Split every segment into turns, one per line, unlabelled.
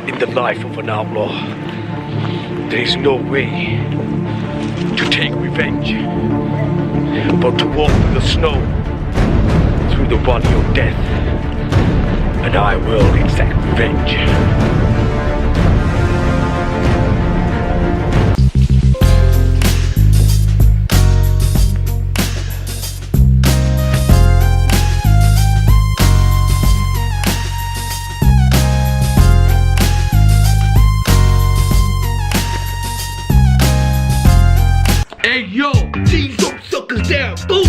in the life of an outlaw. There is no way to take revenge, but to walk through the snow, through the valley of death, and I will exact revenge. Hey yo, team some suckers down, boom!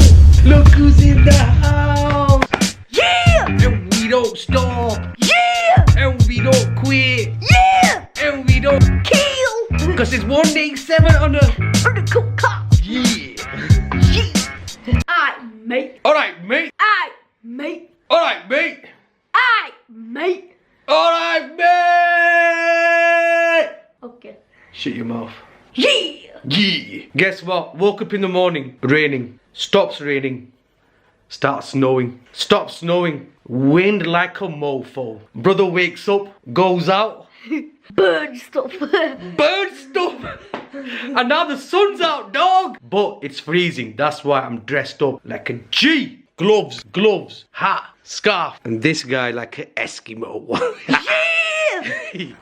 Look who's in the house!
Yeah!
And we don't stop!
Yeah!
And we don't quit!
Yeah!
And we don't
Kill!
cause it's 187 on the
Vertical cop!
yeah!
Yeah! I mate!
Alright mate!
I mate!
Alright mate!
I mate!
Alright mate!
Okay.
Shut your mouth.
Yeah!
Yeah! Guess what? Woke up in the morning, raining. Stops raining. Starts snowing. Stops snowing. Wind like a mofo. Brother wakes up, goes out.
Bird stuff!
Bird stuff! And now the sun's out, dog! But it's freezing. That's why I'm dressed up like a G. Gloves, hat, scarf. And this guy like an Eskimo.
Yeah!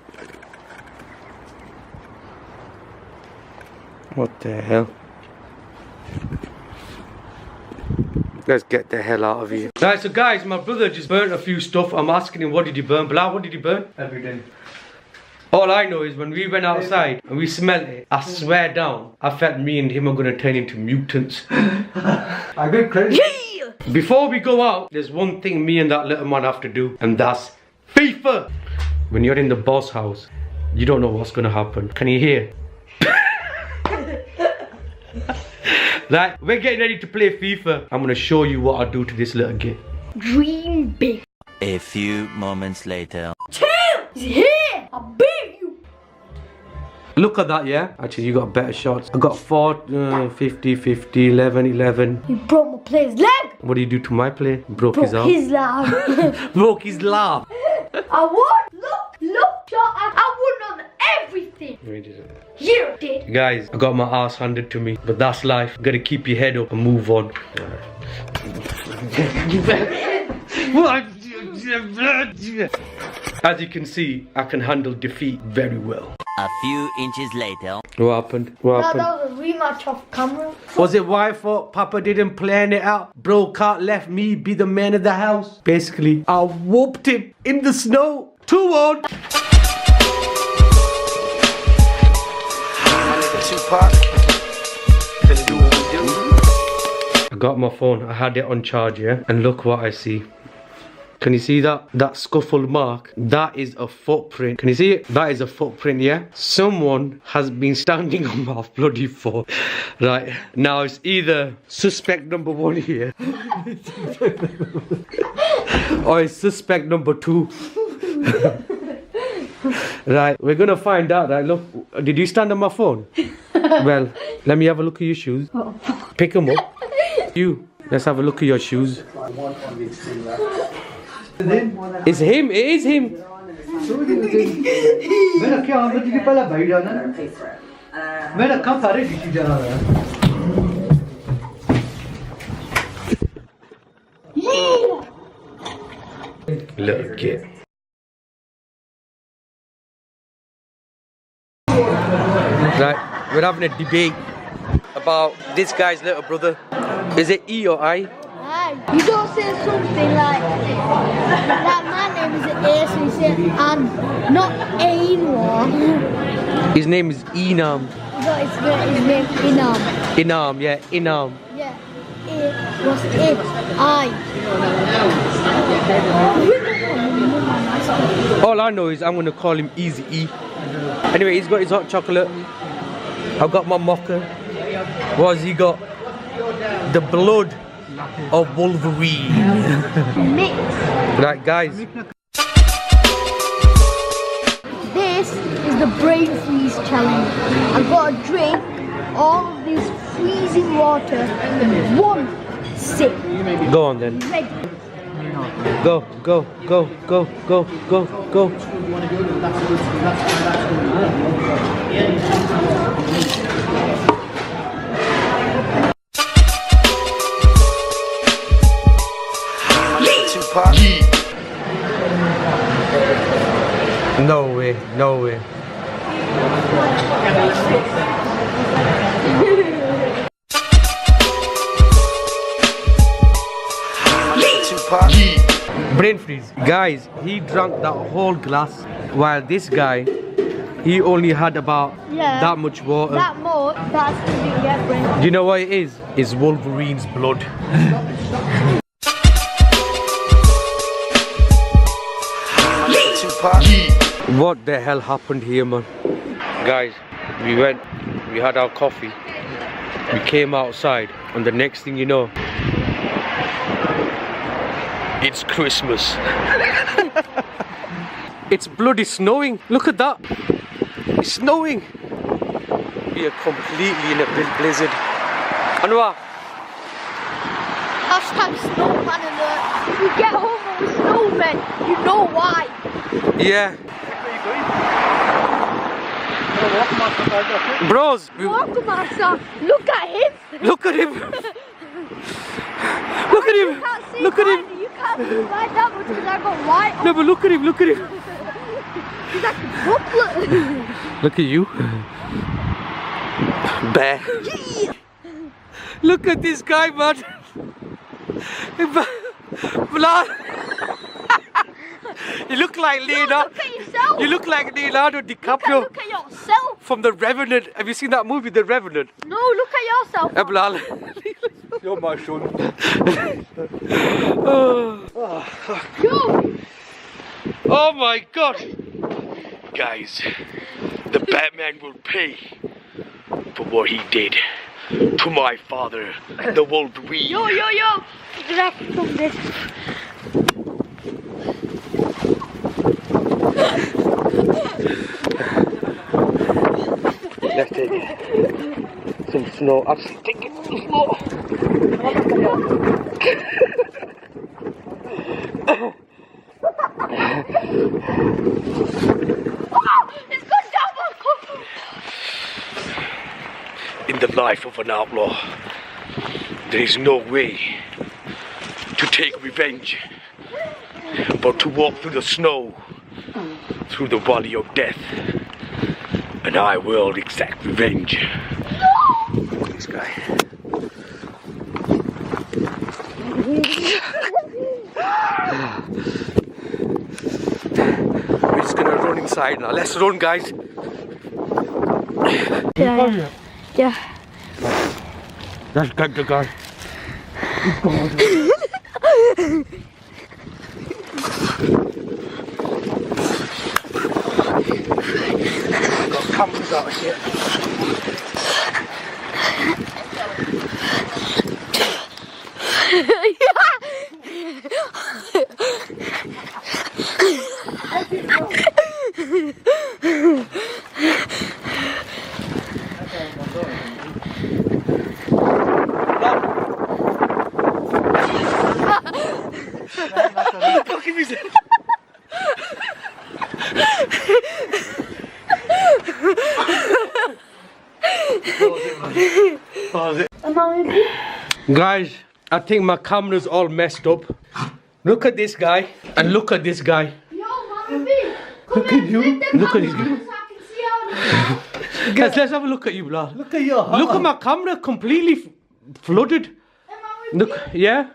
What the hell? Let's get the hell out of here. Right, so guys, my brother just burnt a few stuff. I'm asking him, what did he burn? Bilal, what did he burn?
Everything.
All I know is when we went outside and we smelled it, I swear down, I felt me and him are gonna turn into mutants.
I get crazy.
Yeah!
Before we go out, there's one thing me and that little man have to do, and that's FIFA. When you're in the boss house, you don't know what's gonna happen. Can you hear? Right, we're getting ready to play FIFA. I'm gonna show you what I do to this little kid.
Dream big.
A few moments later.
Two! He's here! I beat you!
Look at that, yeah? Actually, you got better shots. I got 4, 50, 50, 11, 11.
You broke my player's leg!
What do you do to my play? Broke his arm.
his leg.
Broke his laugh.
I won! Look! Shot! I won on everything! You did!
Guys, I got my ass handed to me, but that's life. Gotta keep your head up and move on. As you can see, I can handle defeat very well.
A few inches later.
What happened? What
No,
happened?
that was a rematch off camera.
Was it why I thought Papa didn't plan it out? Bro can't let me be the man of the house. Basically, I whooped him in the snow. 2-1. I got my phone, I had it on charge, yeah? And look what I see. Can you see that? That scuffled mark? That is a footprint. Can you see it? That is a footprint, yeah? Someone has been standing on my bloody foot. Right, now it's either suspect number 1 here. Or it's suspect number 2. Right, we're gonna find out, right? Look, did you stand on my phone? Well, let me have a look at your shoes. Pick them up. You, let's have a look at your shoes. It's him, it is him.
मेरा क्या हम तुझे पहला भाई जाना मेरा कम सारे डिशी जाना है
Little kid. Right, we're having a debate about this guy's little brother. Is it E or I?
You don't say something like my name is A, so you say and not Ainwa.
His name is Enam.
No, his name Inam.
Inam, yeah, Inam.
Yeah. What's it? I.
All I know is I'm gonna call him Easy E. Anyway, he's got his hot chocolate. I've got my mocha. What has he got? The blood of Wolverine.
Mix.
Right, guys.
This is the brain freeze challenge. I've got to drink all of this freezing water in one sip.
Go on then.
Ready?
Go, go, go, go, go, go, go. No way, no way. Brain freeze. Guys, he drank that whole glass while this guy, he only had about that much water.
That much, that's to be brain.
Do you know what it is? It's Wolverine's blood. What the hell happened here, man? Guys, we had our coffee, we came outside, and the next thing you know, it's Christmas. It's bloody snowing. Look at that. It's snowing. We are completely in a blizzard. Anwar.
Hashtag snowman alert. If you get home on the snowman, you know why.
Yeah. Bros.
Welcome, Master. Look at him.
Look at him. Look at him.
You can't see
Look at him.
You can't see right now because I got white on.
No, but look at him. Look at him.
He's like a booklet.
Look at you. Bear. Look at this guy, man. Blood. You look like Leonardo.
Look at yourself.
You look like Leonardo DiCaprio
Look at yourself.
from The Revenant. Have you seen that movie, The Revenant?
No, look at yourself.
Blal.
You're my son.
Yo.
Oh my God. Guys, the Batman will pay for what he did to my father, the Wolverine.
Yo. Direct from this.
Let's take some snow. Actually, take it some snow.
It's gone down my cup.
In the life of an outlaw, there is no way to take revenge but to walk through the snow, through the valley of death, and I will exact revenge. Look at this guy. We're just gonna run inside now. Let's run, guys.
Yeah.
Let's get the guy. Got cameras out here. Guys, I think my camera's all messed up. Look at this guy and look at this guy. Look at you. Look at this guy. Guys, let's have a look at you, blah.
Look at your heart.
Look at my camera, completely flooded. Look, yeah.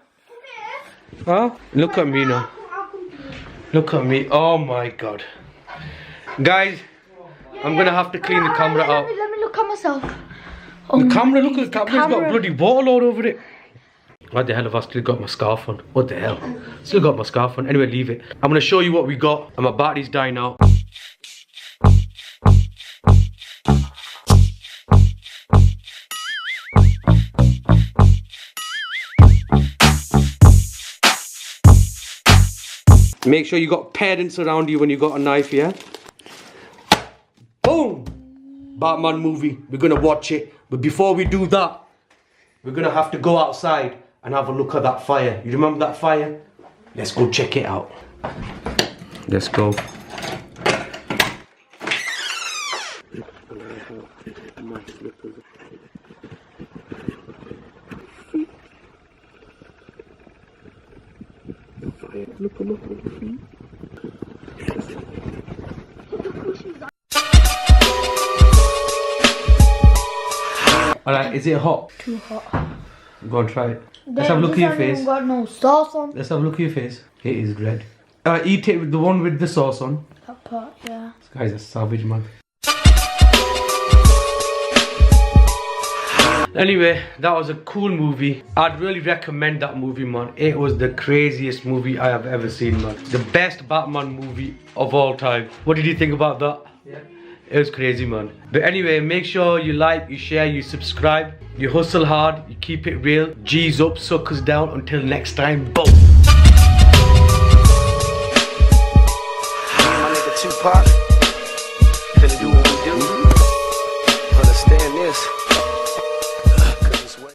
Huh? Look at me now. Look at me. Oh my God. Guys, I'm gonna have to clean the camera out.
Let me look at myself.
The camera, look at the camera's got bloody water all over it. What the hell have I still got my scarf on? What the hell? Still got my scarf on. Anyway, leave it. I'm gonna show you what we got, and my battery's dying out. Make sure you got parents around you when you got a knife, yeah? Boom! Batman movie. We're gonna watch it. But before we do that, we're gonna have to go outside and have a look at that fire. You remember that fire? Let's go check it out. Let's go. Alright, is it hot?
Too hot.
Go and try it. Let's have a look at your face.
Got no sauce on.
Let's have a look at your face. It is red. Eat it with the one with the sauce on.
That part, yeah.
This guy's a savage, man. Anyway, that was a cool movie. I'd really recommend that movie, man. It was the craziest movie I have ever seen, man. The best Batman movie of all time. What did you think about that? Yeah. It was crazy, man. But anyway, make sure you like, you share, you subscribe. You hustle hard, you keep it real. G's up, suckers down. Until next time, boom.
My nigga Tupac, finna do